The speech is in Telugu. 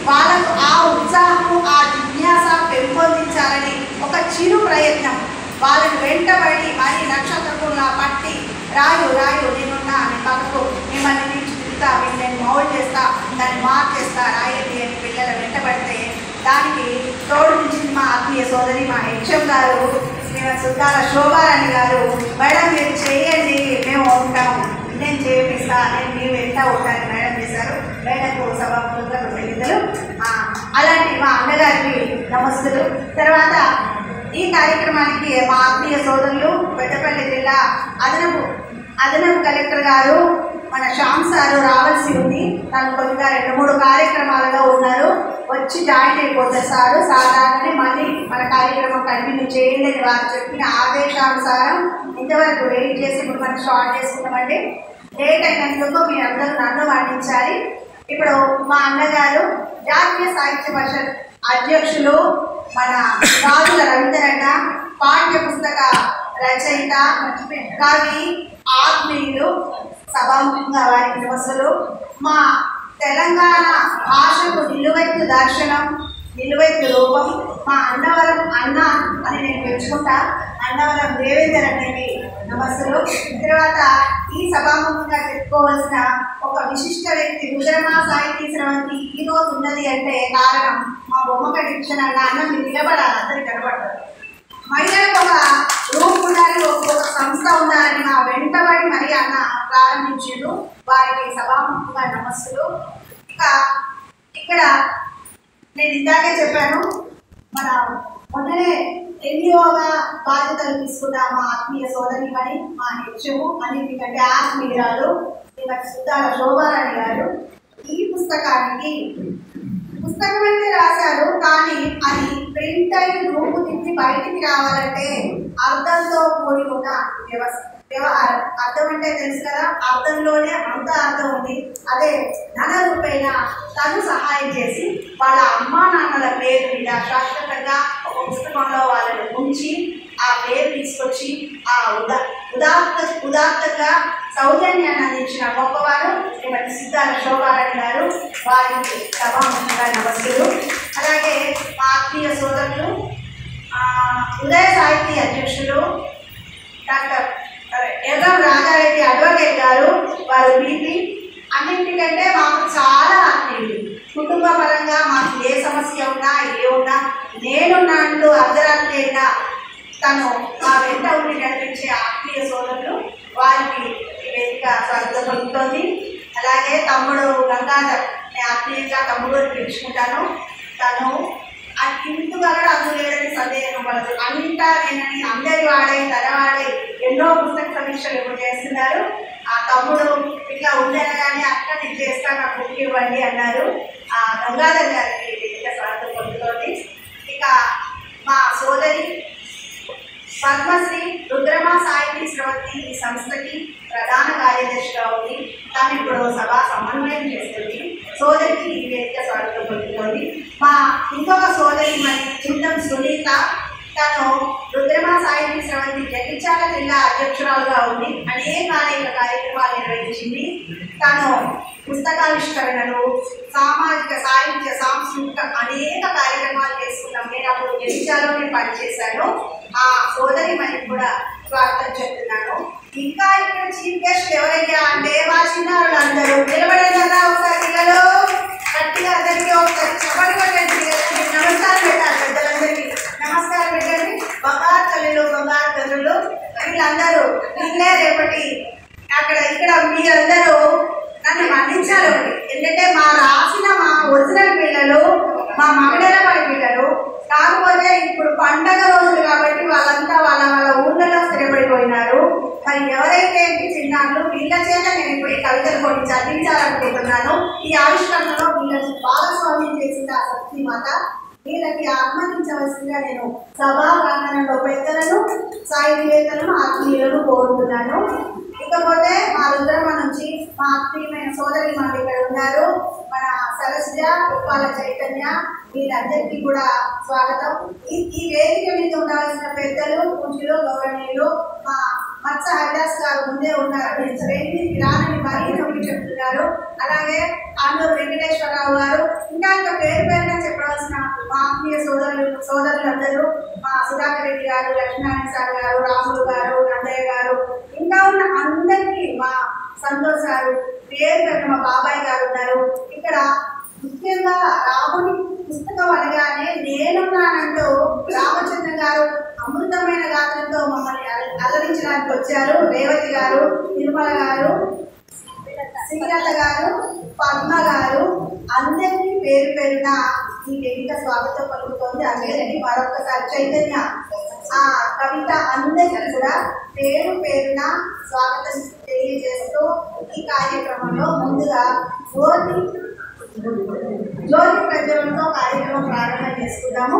వాళ్ళకు ఆ ఉత్సాహం ఆ జిజ్ఞాస పెంపొందించాలని ఒక చిరు ప్రయత్నం వాళ్ళని వెంటబడి మరి నక్షత్రకుల్లా పట్టి రాయు రాయు నేనున్నా నీ పక్కకు మిమ్మల్ని తీర్చిదిద్దుతా నేను మౌల్డ్ చేస్తా దాన్ని మార్చేస్తా రాయండి అని పిల్లల వెంటబడితే దానికి తోడు నుంచి మా ఆత్మీయ సోదరి మా హెచ్ఎం గారు సుద్దాల శోభారాణి గారు మేడం మీరు చేయండి మేము ఉంటాము నేను చేపిస్తా నేను మీ వెంట ఉంటాను మేడం చేశారు. మేడంకు సభాముఖులకు తెలియదు. అలాంటి మా అన్నగారికి నమస్తులు. తర్వాత ఈ కార్యక్రమానికి మా ఆత్మీయ సోదరులు పెద్దపల్లి జిల్లా అదనపు కలెక్టర్ గారు మన శ్యామ్ సారు రావాల్సి ఉంది. తను కొద్దిగా 2-3 కార్యక్రమాలలో ఉన్నారు. వచ్చి జాయిన్ అయిపోతారు సారు. సాధారణనే మళ్ళీ మన కార్యక్రమం కంటిన్యూ చేయండి అని వారు చెప్పిన ఆదేశానుసారం ఇంతవరకు వెయిట్ చేసి ఇప్పుడు మనం స్టార్ట్ చేసుకున్నామండి. లేట్ అయినందుకు మీరు అందరూ నన్ను వర్ణించాలి. ఇప్పుడు మా అన్నగారు జాతీయ సాహిత్య పరిషత్ అధ్యక్షులు మన రాజుల రవీంద్రన్న పాఠ్య పుస్తక రచయిత కవి ఆత్మీయులు సభాముఖంగా వారికి నమస్సులు. మా తెలంగాణ భాషకు నిలువెత్తు దర్శనం నిలువెత్తు రూపం మా అన్నవరం అన్న అని నేను పెంచుకుంటా. అన్నవరం దేవేందర్ అనేది నమస్సులు. తర్వాత ఈ సభాముఖంగా చెప్పుకోవాల్సిన ఒక విశిష్ట వ్యక్తి రుద్రమా సాహితీ స్రవంతి ఈరోజు ఉన్నది అంటే కారణం మా బొమ్మక డిక్షన్ అన్న అన్న మీరు నిలబడాలి, అందరికి కనబడతారు. మహిళలకు ఒక రూప్ ఉండాలి, ఒక సంస్థ ఉండాలని మా వెంటబడి మరి అన్న ప్రారంభించారు. వారికి సభాముఖంగా నమస్సులు. ఇంకా ఇక్కడ నేను ఇందాకే చెప్పాను మన మొన్ననే ఎన్జిఓగా బాధ్యతలు తీసుకున్న మా ఆత్మీయ సోదరి మరి మా హెచ్ఎము అన్నింటికంటే ఆత్మీయురాలు శ్రీమతి సుద్దాల శోభారాణి గారు ఈ పుస్తకానికి పుస్తకం అయితే రాశారు, కానీ అది ప్రింట్ అయి రూపుదిద్ది బయటికి రావాలంటే అర్థంతో కూడి ఉన్న వ్యవహారం. అర్థం అంటే తెలుసు కదా, అర్థంలోనే అంత అర్థం ఉంది. అదే ధన రూపేణ తను సహాయం చేసి వాళ్ళ అమ్మా నాన్నల పేరు మీద శాశ్వతంగా ఒక పుస్తకంలో వాళ్ళని ఉంచి ఆ పేరు తీసుకొచ్చి ఆ ఉదాత్తగా సౌజన్యాన్ని అందించిన గొప్పవారు శ్రీమతి సుద్దాల శోభారాణి గారు. వారికి సభాముఖంగా నమస్సులు. అలాగే మా ఆత్మీయ సోదరులు ఉదయ సాహితీ అధ్యక్షులు డాక్టర్ ఎర్రం రాజారెడ్డి అడ్వకేట్ గారు, వారు బీపీ. అన్నింటికంటే మాకు చాలా ఆత్మీయులు. కుటుంబ పరంగా మాకు ఏ సమస్య ఉన్నా ఏ ఉన్నా నేనున్నా అంటూ అర్ధరాత్రి అయినా తను మా వెంట ఉండి నడిపించే ఆత్మీయ సోదరులు. వారికి వేదిక స్వాగతం పలుకుతోంది. అలాగే తమ్ముడు గంగాధర్, నేను ఆత్మీయంగా తమ్ముడు అని పిలుచుకుంటాను. తను ఇందువల్ల అందులేడని సందేహం పడదు. అన్నింటా నేనని అందరి వాడై తనవాడై ఎన్నో పుస్తక సమీక్షలు ఇప్పుడు చేస్తున్నారు. ఆ తమ్ముడు ఇట్లా ఉండగానే అక్క నేను చేస్తాను నాకు బుక్ ఇవ్వండి అన్నారు. ఆ గంగాధర్ గారికి వేదిక స్వాగతం పొందుతోంది. ఇక మా సోదరి పద్మశ్రీ రుద్రమా సాహితీ స్రవంతి ఈ సంస్థకి ప్రధాన కార్యదర్శిగా ఉంది. తను ఇప్పుడు సభా సమన్వయం చేస్తుంది. సోదరికి ఈ వేదిక స్వాగతం పొందుతోంది. మా ఇంకొక సోదరి మరి చింతం సునీత, తను రుద్రమా సాహితీ స్రవంతి జగిత్యాల జిల్లా అధ్యక్షురాలుగా ఉంది. అనేక కార్యక్రమాలు నిర్వహించింది. తను పుస్తకావిష్కరణలు, సామాజిక సాహిత్య సాంస్కృతిక అనేక కార్యక్రమాలు చేసుకున్నాం. నేను అప్పుడు జగిత్యాలలోనే పనిచేశాను. ఆ సోదరి మనకి కూడా స్వాగతం చెప్తున్నాను. ఇంకా ఇక్కడ చీఫ్ గెస్ట్ ఎవరయ్యా అంటే మా చిన్నారులు అందరూ నిలబడేదా ఒకసారి పిల్లలు గట్టిగా అందరికీ ఒకసారి చెప్పండి కొట్టండి. నమస్కారం పెట్టాలి, పెద్దలందరికీ నమస్కారం పెట్టండి. బంగారు తల్లులు బంగారు తల్లులు వీళ్ళందరూ వీళ్ళే రేపటి అక్కడ ఇక్కడ మీరందరూ నన్ను మన్నించాలి. ఎందుకంటే మా రాసిన మా ఒరిజినల్ పిల్లలు మా మగడల పడి పిల్లలు. కాకపోతే ఇప్పుడు పండగ రోజులు కాబట్టి వాళ్ళంతా వాళ్ళ వాళ్ళ ఊళ్ళలో స్థిరపడిపోయినారు. మరి ఎవరైతే చిన్నారులు వీళ్ళ చేత నేను ఇప్పుడు ఈ కవితలు కొన్ని చదివించాలనుకుంటున్నాను. ఈ ఆవిష్కరణలో వీళ్ళని భాగస్వామ్యం చేసింది ఆ శక్తిమాత. వీళ్ళకి ఆహ్వానించవలసిందిగా నేను సభా ప్రాంగణంలో పెద్దలను సాహితీవేత్తలను ఆత్మీయులను కోరుతున్నాను. ఇకపోతే మా రుద్రమ నుంచి మా ఆత్మీయమైన సోదరి మాకు ఇక్కడ ఉన్నారు. మన సరస్జ, ఉప్పాల చైతన్య, వీళ్ళందరికీ కూడా స్వాగతం. ఈ వేదిక మీద ఉండవలసిన పెద్దలు, పూజలు, గౌరవనీయులు, మా మత్స హరిదాస్ గారు ముందే ఉన్నారు, నేను వేదికకి రానని మరీ నొక్కి చెప్తున్నారు. అలాగే ఆండూరు వెంకటేశ్వరరావు గారు, ఇంకా పేరు పేరుగా చెప్పవలసిన మా ఆత్మీయ సోదరులందరూ, మా సుధాకర్ రెడ్డి గారు, లక్ష్మీనారాయణ సార్ గారు, రాములు గారు, నందయ్య గారు, ఇంకా ఉన్న అందరికీ, మా సంతోష్ గారు, పేరు పెట్టిన మా బాబాయ్ గారు ఉన్నారు. ఇక్కడ ముఖ్యంగా రాముని పుస్తకం అనగానే నేనున్నానంటూ రామచంద్ర గారు అమృతమైన గాత్రంతో మమ్మల్ని అలరించడానికి వచ్చారు. రేవతి గారు, నిర్మల గారు, శ్రీలత గారు, పద్మ గారు, అందరికీ పేరు పేరున ఈ వేదిక స్వాగతం పలుకుతోంది. అందరికీ మరొకసారి చైతన్య కవిత అందరికీ కూడా పేరు పేరున స్వాగతం తెలియజేస్తూ ఈ కార్యక్రమంలో ముందుగా జ్యోతి ప్రజ్వలనతో కార్యక్రమం ప్రారంభం చేసుకుందాము.